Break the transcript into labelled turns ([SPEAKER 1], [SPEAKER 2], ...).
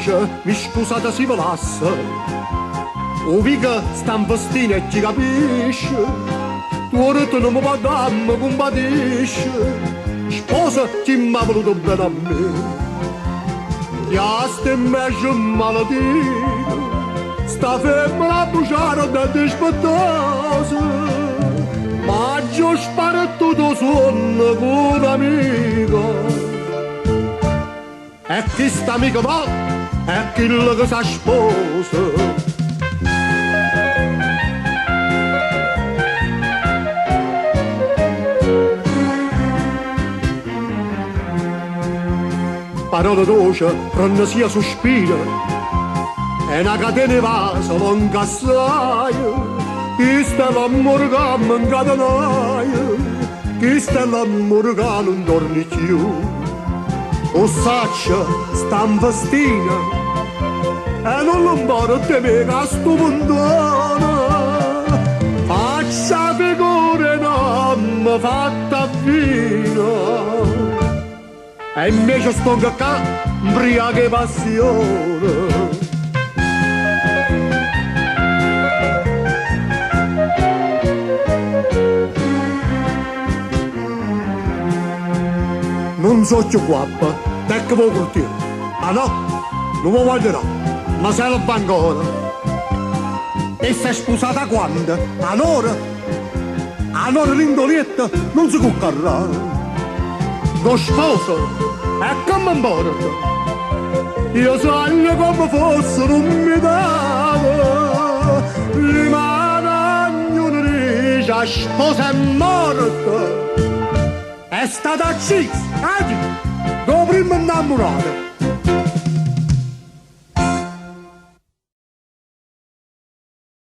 [SPEAKER 1] dice, mi scusate se volassa, o viga sta in festina e ci capisce, tu ora tu non mi puoi dare, mi compatisce, sposa chi mi ha voluto bene a me. Ja ste meglio malattia, sta femmina a bruciare da dispettosa, ma io sparo tutto sonno con amica. E chi sta amica va, e chi che si sposa. Parola dolce, sia sospira, e una catena vasa lo incassaia, chi sta l'amore che mi incatenaia, chi sta l'amore che non torni più. O saccia sta in festina, e non l'imparo te me che sto montone, faccia figure non mi fatta fino. E invece sto qua, imbriaca passione. Non so più guappa, te che vuoi curtire. Ah no, non mi guarderò, ma sei la ancora. E sei sposata quando? Allora? Allora l'indolietta non si può carrare. Lo sposo è come un porto, io sogno come fosse un mitato, rimane ognuno dice la sposa è morta, è stata uccisa, dopo prima innamorata.